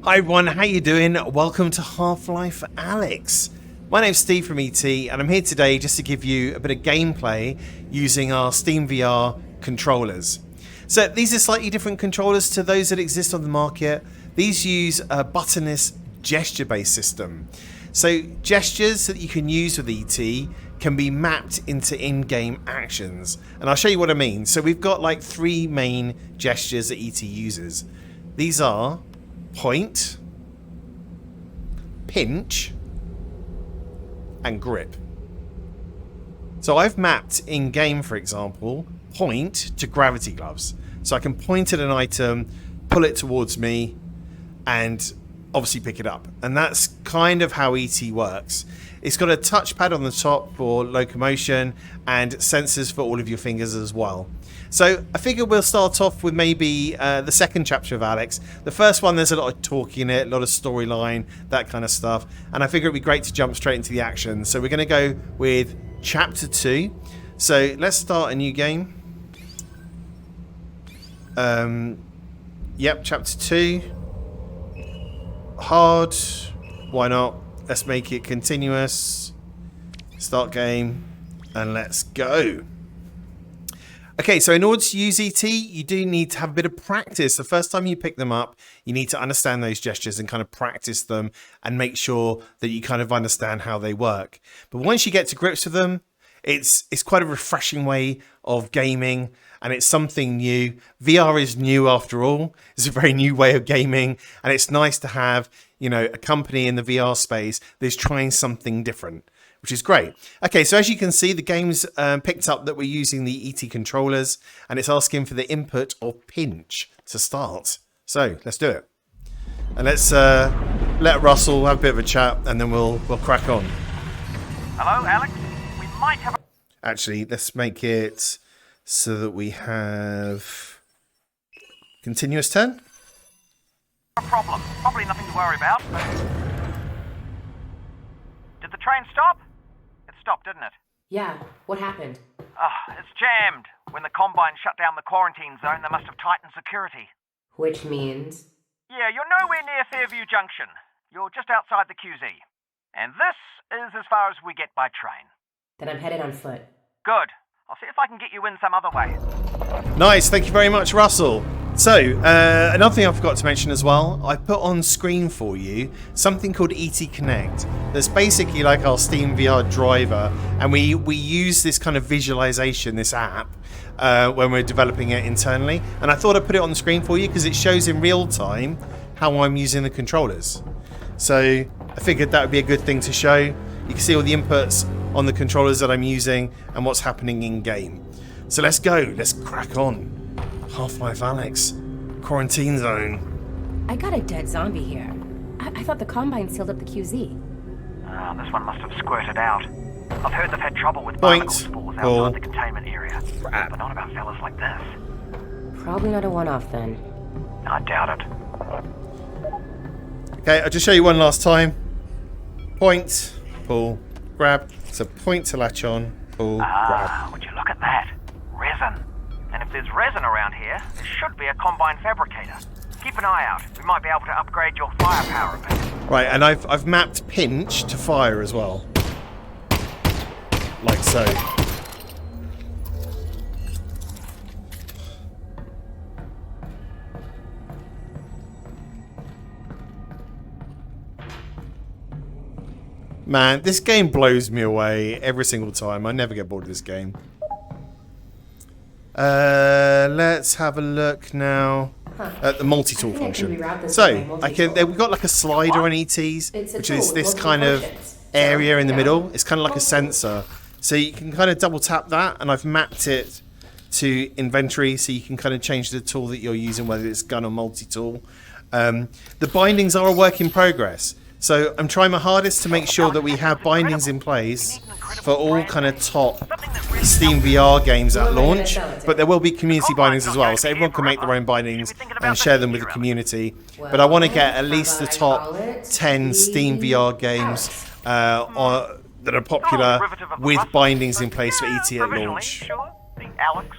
Hi everyone, how you doing? Welcome to Half-Life Alyx. My name's Steve from ET, and I'm here today just to give you a bit of gameplay using our SteamVR controllers. So these are slightly different controllers to those that exist on the market. These use a buttonless gesture-based system. So gestures that you can use with ET can be mapped into in-game actions. And I'll show you what I mean. So we've got like three main gestures that ET uses. These are point, pinch, and grip. So I've mapped in game, for example, point to gravity gloves. So I can point at an item, pull it towards me, and obviously pick it up. And that's kind of how ET works. It's got a touchpad on the top for locomotion and sensors for all of your fingers as well. So I figure we'll start off with maybe the second chapter of Alyx. The first one, there's a lot of talk in it, a lot of storyline, that kind of stuff. And I figure it'd be great to jump straight into the action. So we're going to go with chapter 2. So let's start a new game. Yep, chapter 2. Hard. Why not? Let's make it continuous. Start game. And let's go. Okay, so in order to use ET, you do need to have a bit of practice. The first time you pick them up, you need to understand those gestures and kind of practice them and make sure that you kind of understand how they work. But once you get to grips with them, it's quite a refreshing way of gaming, and it's something new. VR is new after all. It's a very new way of gaming, and it's nice to have, you know, a company in the VR space that's trying something different, which is great. Okay, so as you can see, the game's picked up that we're using the eteeControllers, and it's asking for the input of pinch to start. So let's do it. And let's let Russell have a bit of a chat, and then we'll crack on. Hello, Alex. We might have Actually, let's make it so that we have continuous turn. a problem. Probably nothing to worry about, but... Did the train stop? It stopped, didn't it? Yeah, what happened? It's jammed. When the Combine shut down the quarantine zone, they must have tightened security. Which means? Yeah, you're nowhere near Fairview Junction. You're just outside the QZ. And this is as far as we get by train. Then I'm headed on foot. Good. I'll see if I can get you in some other way. Nice, thank you very much, Russell. So, another thing I forgot to mention as well, I put on screen for you something called ET Connect. That's basically like our SteamVR driver, and we use this kind of visualization, this app, when we're developing it internally. And I thought I'd put it on the screen for you because it shows in real time how I'm using the controllers. So I figured that would be a good thing to show. You can see all the inputs on the controllers that I'm using and what's happening in game. So let's go, let's crack on. Half-Life Alyx, quarantine zone. I got a dead zombie here. I thought the Combine sealed up the QZ. This one must have squirted out. I've heard they've had trouble with Point. barnacle spores Pull. outside the containment area. Crap. But not about fellas like this. Probably not a one-off then. I doubt it. Okay, I'll just show you one last time. Point, pull, grab. So point to latch on, pull, grab. Would you look at that? Resin. And if there's resin around here, there should be a Combine fabricator. Keep an eye out. We might be able to upgrade your firepower a bit. Right, and I've mapped pinch to fire as well. Like so. Man, this game blows me away every single time. I never get bored of this game. Let's have a look now at the multi-tool function. So we've got like a slider on ETs, which is this kind of area in the middle. It's kind of like a sensor. So you can kind of double tap that, and I've mapped it to inventory, so you can kind of change the tool that you're using, whether it's gun or multi-tool. The bindings are a work in progress. So I'm trying my hardest to make sure that we have bindings in place for all kind of top SteamVR games at launch, but there will be community bindings as well, so everyone can make their own bindings and share them with the community. But I want to get at least the top 10 SteamVR games that are popular with bindings in place for ET at launch. The Alyx.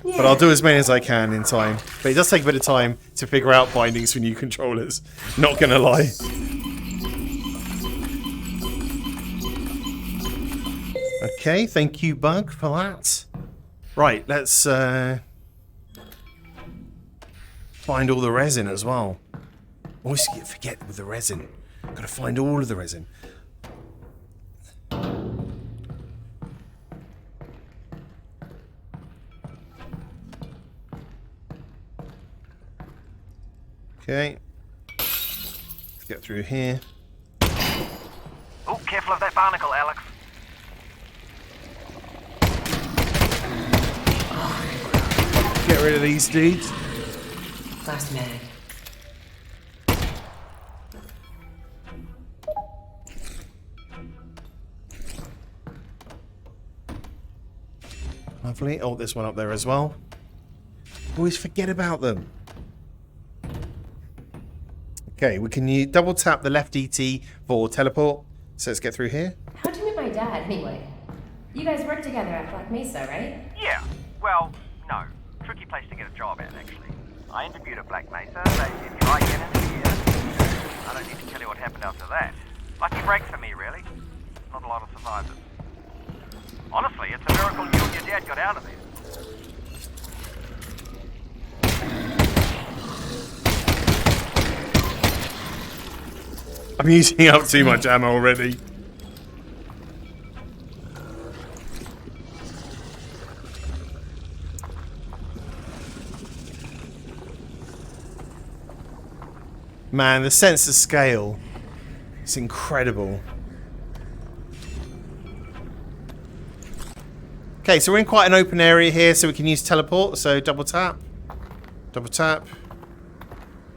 But I'll do as many as I can in time. But it does take a bit of time to figure out bindings for new controllers. Not gonna lie. Okay, thank you, Bug, for that. Right, let's find all the resin as well. Always forget with the resin. Gotta find all of the resin. Okay. Let's get through here. Oh, careful of that barnacle, Alex. Get rid of these dudes. Last mag. Lovely. Oh, there's one up there as well. Always forget about them. Okay, we can double tap the left ET for teleport. So let's get through here. How'd you meet my dad, anyway? You guys work together at Black Mesa, right? Yeah, well, no. Tricky place to get a job at, actually. I interviewed at Black Mesa. They said you might get into here. I don't need to tell you what happened after that. Lucky break for me, really. Not a lot of survivors. Honestly, it's a miracle you and your dad got out of there. I'm using up too much ammo already. Man, the sense of scale is incredible. Okay, so we're in quite an open area here, so we can use teleport. So double tap. Double tap.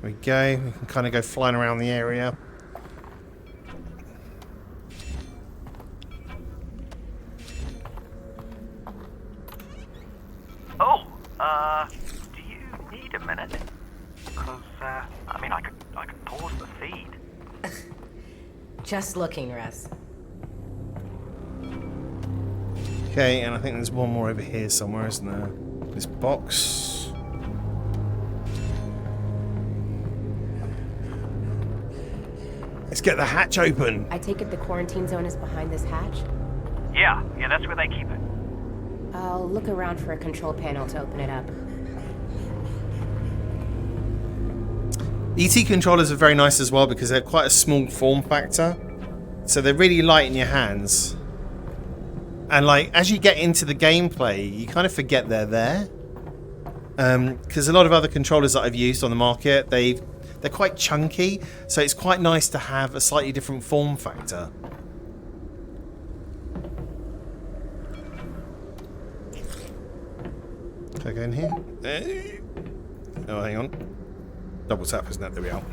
There we go. We can kind of go flying around the area. Oh, do you need a minute? Because, I mean, I could pause the feed. Just looking, Russ. Okay, and I think there's one more over here somewhere, isn't there? This box. Let's get the hatch open. I take it the quarantine zone is behind this hatch? Yeah, that's where they keep it. I'll look around for a control panel to open it up. eteeControllers are very nice as well because they're quite a small form factor. So they're really light in your hands. And like, as you get into the gameplay, you kind of forget they're there. Because a lot of other controllers that I've used on the market, they're quite chunky. So it's quite nice to have a slightly different form factor. Can I go in here? Oh, hang on. Double tap, isn't it? There we are.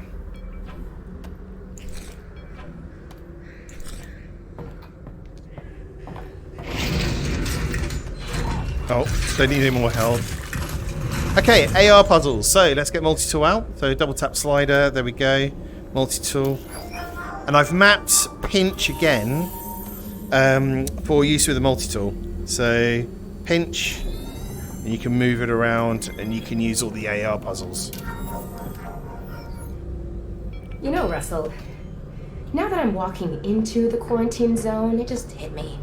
Oh, don't need any more health. Okay, AR puzzles. So let's get multi-tool out. So double tap slider. There we go. Multi-tool. And I've mapped pinch again for use with the multi-tool. So pinch. And you can move it around and you can use all the AR puzzles. You know, Russell, now that I'm walking into the quarantine zone, it just hit me.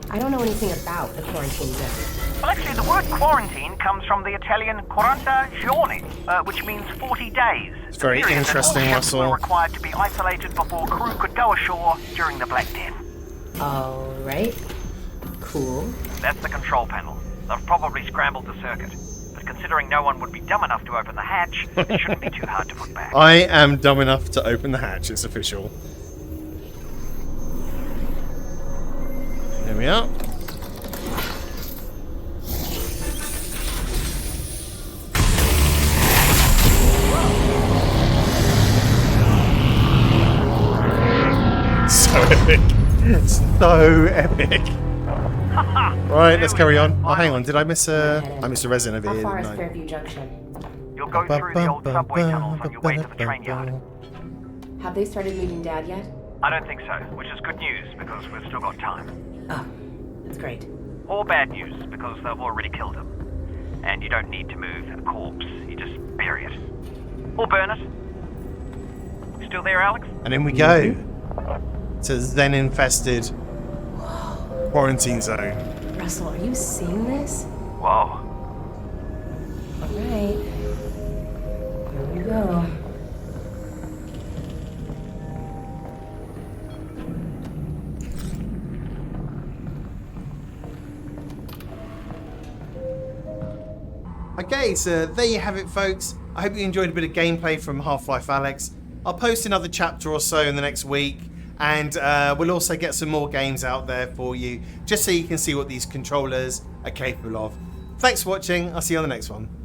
I don't know anything about the quarantine zone. Well, actually, the word quarantine comes from the Italian 40 giorni, which means 40 days. It's very interesting, Russell. Russell. Were required to be isolated before crew could go ashore during the Black Death. All right. Cool. That's the control panel. They've probably scrambled the circuit. But considering no one would be dumb enough to open the hatch, it shouldn't be too hard to put back. I am dumb enough to open the hatch. It's official. There we are. So epic. So epic. Right, let's carry on. Oh, hang on. Did I miss a resin over How here? far is didn't I? Fairview Junction? You'll go through the old subway tunnels on your way to the train yard. Have they started moving Dad yet? I don't think so, which is good news because we've still got time. Oh, that's great. Or bad news because they've already killed him. And you don't need to move a corpse. You just bury it. Or burn it. You still there, Alex? And in we go to the then-infested quarantine zone. Russell, are you seeing this? Whoa. All right. Here we go. Okay, so there you have it, folks. I hope you enjoyed a bit of gameplay from Half-Life Alyx. I'll post another chapter or so in the next week, and we'll also get some more games out there for you, just so you can see what these controllers are capable of. Thanks for watching. I'll see you on the next one.